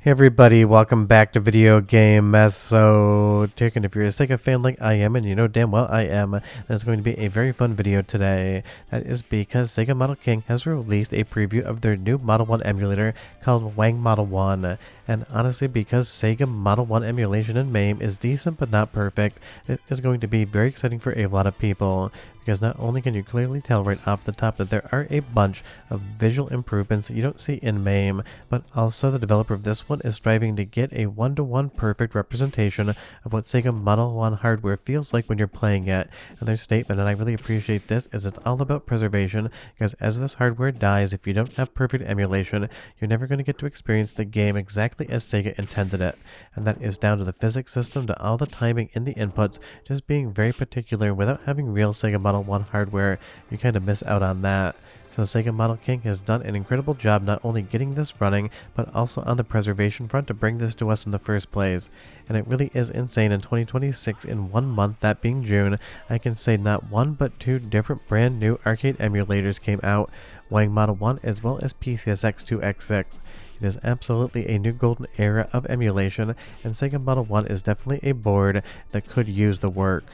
Hey everybody, welcome back to Video Game Mess. So, Taken, if you're a Sega fan like I am, and you know damn well I am, then it's going to be a very fun video today. That is because Sega Model King has released a preview of their new Model 1 emulator called WangModel1. And honestly, because Sega Model 1 emulation in MAME is decent but not perfect, it is going to be very exciting for a lot of people. Because not only can you clearly tell right off the top that there are a bunch of visual improvements that you don't see in MAME, but also the developer of this one is striving to get a one-to-one perfect representation of what Sega Model 1 hardware feels like when you're playing it. And their statement, and I really appreciate this, is it's all about preservation, because as this hardware dies, if you don't have perfect emulation, you're never going to get to experience the game exactly as Sega intended it. And that is down to the physics system, to all the timing in the inputs, just being very particular. Without having real Sega Model 1 hardware, you kind of miss out on that. So Sega Model King has done an incredible job not only getting this running, but also on the preservation front to bring this to us in the first place. And it really is insane. In 2026, in 1 month, that being June, I can say not one but two different brand new arcade emulators came out, WangModel1 as well as PCSX2X6. It is absolutely a new golden era of emulation, and Sega Model 1 is definitely a board that could use the work.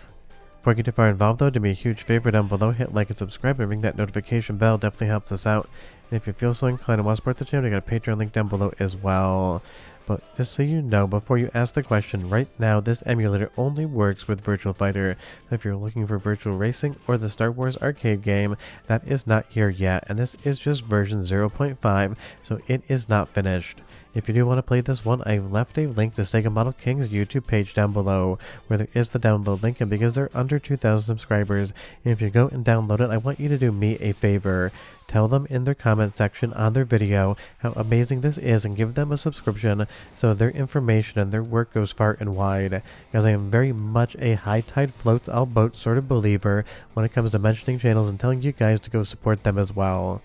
Before I get too far involved though, do me a huge favor down below, hit like and subscribe and ring that notification bell, definitely helps us out. And if you feel so inclined and want to support the channel, you got a Patreon link down below as well. But just so you know, before you ask the question, right now this emulator only works with Virtua Fighter. So if you're looking for Virtual Racing or the Star Wars arcade game, that is not here yet, and this is just version 0.5, so it is not finished. If you do want to play this one, I've left a link to Sega Model King's YouTube page down below, where there is the download link, and because they're under 2,000 subscribers, if you go and download it, I want you to do me a favor. Tell them in their comment section on their video how amazing this is and give them a subscription so their information and their work goes far and wide, because I am very much a high tide floats all boats sort of believer when it comes to mentioning channels and telling you guys to go support them as well.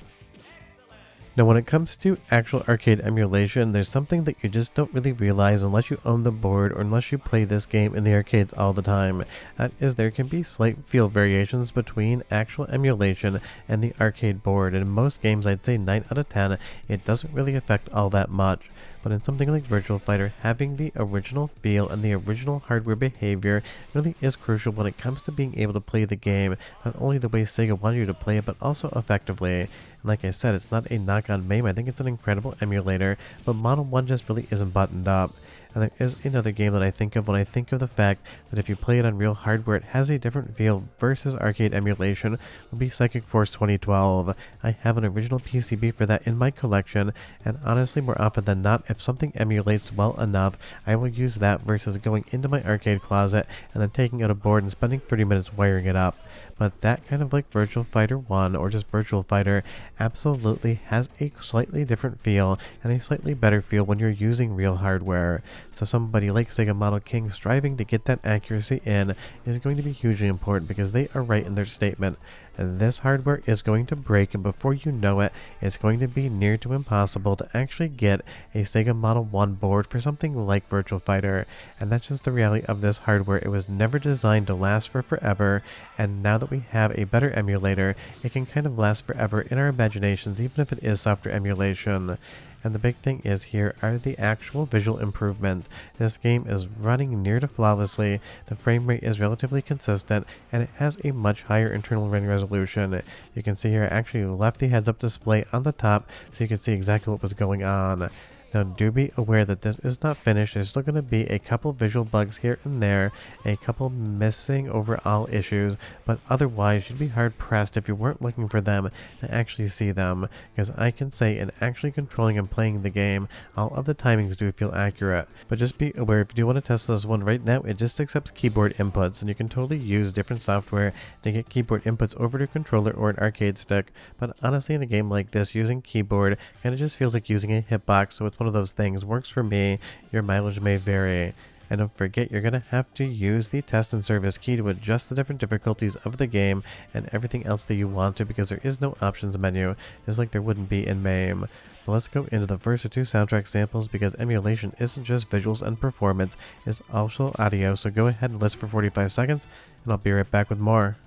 Now when it comes to actual arcade emulation, there's something that you just don't really realize unless you own the board or unless you play this game in the arcades all the time. That is, there can be slight feel variations between actual emulation and the arcade board, and in most games I'd say 9 out of 10 it doesn't really affect all that much. But in something like Virtua Fighter, having the original feel and the original hardware behavior really is crucial when it comes to being able to play the game, not only the way Sega wanted you to play it, but also effectively. And like I said, it's not a knock on MAME, I think it's an incredible emulator, but Model 1 just really isn't buttoned up. And there is another game that I think of when I think of the fact that if you play it on real hardware, it has a different feel versus arcade emulation, would be Psychic Force 2012. I have an original PCB for that in my collection, and honestly, more often than not, if something emulates well enough, I will use that versus going into my arcade closet and then taking out a board and spending 30 minutes wiring it up. But that kind of like Virtua Fighter 1 or just Virtual Fighter absolutely has a slightly different feel and a slightly better feel when you're using real hardware. So somebody like Sega Model King striving to get that accuracy in is going to be hugely important, because they are right in their statement. This hardware is going to break, and before you know it, it's going to be near to impossible to actually get a Sega Model 1 board for something like Virtual Fighter. And that's just the reality of this hardware. It was never designed to last for forever, and now that we have a better emulator, it can kind of last forever in our imaginations, even if it is software emulation. And the big thing is here are the actual visual improvements. This game is running near to flawlessly, the frame rate is relatively consistent, and it has a much higher internal running resolution. You can see here I actually left the heads-up display on the top so you can see exactly what was going on. Now do be aware that this is not finished. There's still going to be a couple visual bugs here and there, a couple missing overall issues, but otherwise you'd be hard pressed if you weren't looking for them to actually see them, because I can say in actually controlling and playing the game, all of the timings do feel accurate. But just be aware, if you do want to test this one right now, it just accepts keyboard inputs, and you can totally use different software to get keyboard inputs over to a controller or an arcade stick. But honestly, in a game like this, using keyboard kind of just feels like using a hitbox, so it's one of those things. Works for me, your mileage may vary. And don't forget, you're going to have to use the test and service key to adjust the different difficulties of the game and everything else that you want to, because there is no options menu, just like there wouldn't be in MAME. But let's go into the first 2 soundtrack samples, because emulation isn't just visuals and performance, it's also audio. So go ahead and listen for 45 seconds, and I'll be right back with more.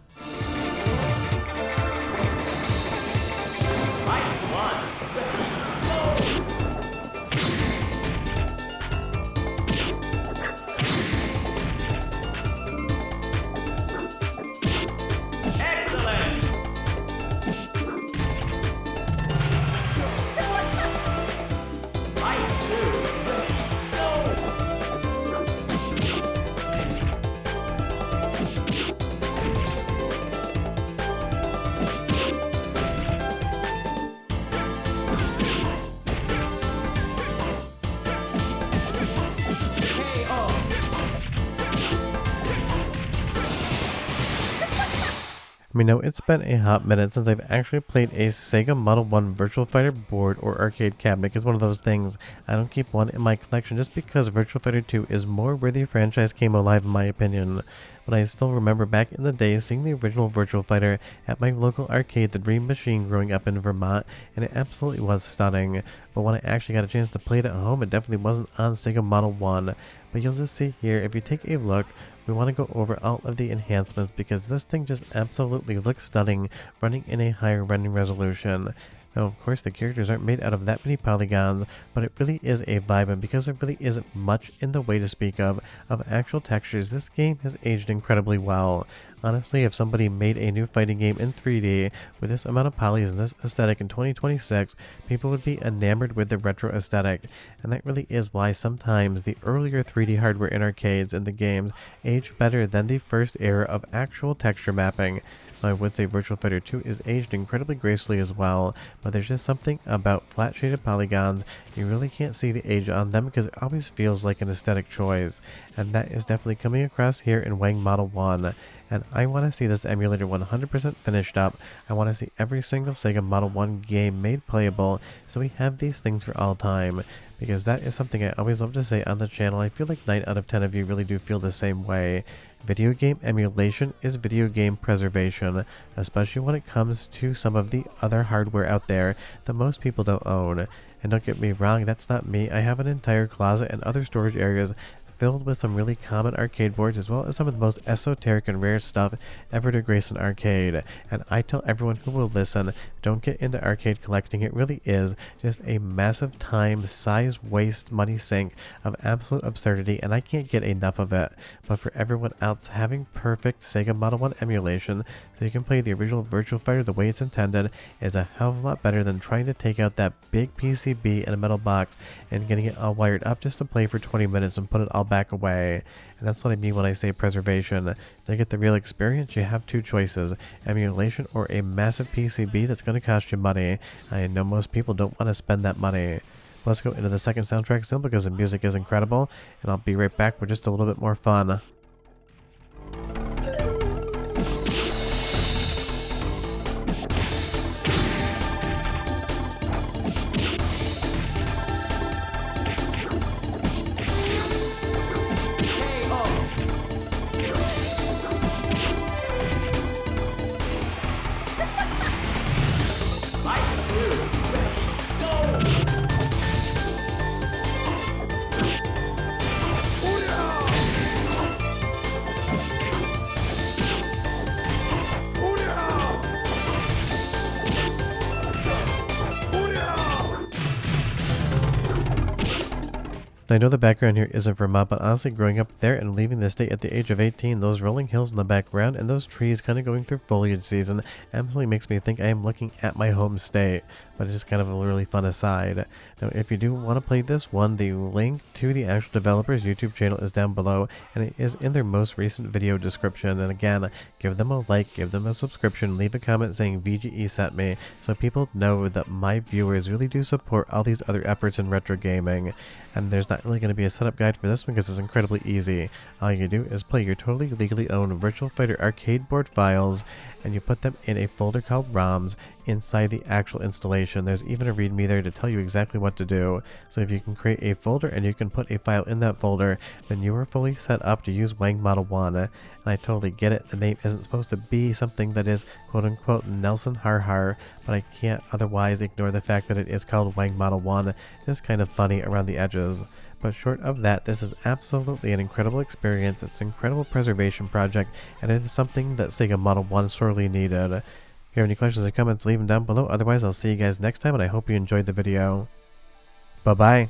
I mean, now it's been a hot minute since I've actually played a Sega Model 1 Virtua Fighter board or arcade cabinet. It's one of those things. I don't keep one in my collection just because Virtua Fighter 2 is more where the franchise came alive in my opinion. But I still remember back in the day seeing the original Virtua Fighter at my local arcade, the Dream Machine, growing up in Vermont, and it absolutely was stunning. But when I actually got a chance to play it at home, it definitely wasn't on Sega Model 1. But you'll just see here, if you take a look, we want to go over all of the enhancements because this thing just absolutely looks stunning running in a higher rendering resolution. Now, of course, the characters aren't made out of that many polygons, but it really is a vibe, and because there really isn't much in the way to speak of actual textures, this game has aged incredibly well. Honestly, if somebody made a new fighting game in 3D with this amount of polys and this aesthetic in 2026, people would be enamored with the retro aesthetic, and that really is why sometimes the earlier 3D hardware in arcades and the games age better than the first era of actual texture mapping. I would say Virtua Fighter 2 is aged incredibly gracefully as well, but there's just something about flat shaded polygons, you really can't see the age on them because it always feels like an aesthetic choice, and that is definitely coming across here in WangModel1. And I want to see this emulator 100% finished up. I want to see every single Sega Model 1 game made playable, so we have these things for all time. Because that is something I always love to say on the channel. I feel like 9 out of 10 of you really do feel the same way. Video game emulation is video game preservation, especially when it comes to some of the other hardware out there that most people don't own. And don't get me wrong, that's not me. I have an entire closet and other storage areas filled with some really common arcade boards as well as some of the most esoteric and rare stuff ever to grace an arcade. And I tell everyone who will listen, don't get into arcade collecting. It really is just a massive time, size, waste, money sink of absolute absurdity, and I can't get enough of it. But for everyone else, having perfect Sega Model 1 emulation so you can play the original Virtua Fighter the way it's intended is a hell of a lot better than trying to take out that big PCB in a metal box and getting it all wired up just to play for 20 minutes and put it all back away. And that's what I mean when I say preservation. To get the real experience, you have two choices: emulation or a massive PCB that's going to cost you money. I know most people don't want to spend that money. Let's go into the second soundtrack still because the music is incredible, and I'll be right back with just a little bit more fun. I know the background here isn't Vermont, but honestly growing up there and leaving the state at the age of 18, those rolling hills in the background and those trees kind of going through foliage season absolutely makes me think I am looking at my home state. But it's just kind of a really fun aside. Now, if you do want to play this one, the link to the actual developer's YouTube channel is down below, and it is in their most recent video description. And again, give them a like, give them a subscription, leave a comment saying VGE sent me, so people know that my viewers really do support all these other efforts in retro gaming. And there's not really going to be a setup guide for this one because it's incredibly easy. All you do is play your totally legally owned Virtua Fighter arcade board files, and you put them in a folder called ROMs inside the actual installation. There's even a readme there to tell you exactly what to do. So if you can create a folder and you can put a file in that folder, then you are fully set up to use WangModel1. And I totally get it. The name isn't supposed to be something that is quote unquote Nelson Har, but I can't otherwise ignore the fact that it is called WangModel1. It's kind of funny around the edges. But short of that, this is absolutely an incredible experience. It's an incredible preservation project, and it is something that Sega Model 1 sorely needed. If you have any questions or comments, leave them down below. Otherwise, I'll see you guys next time, and I hope you enjoyed the video. Bye-bye.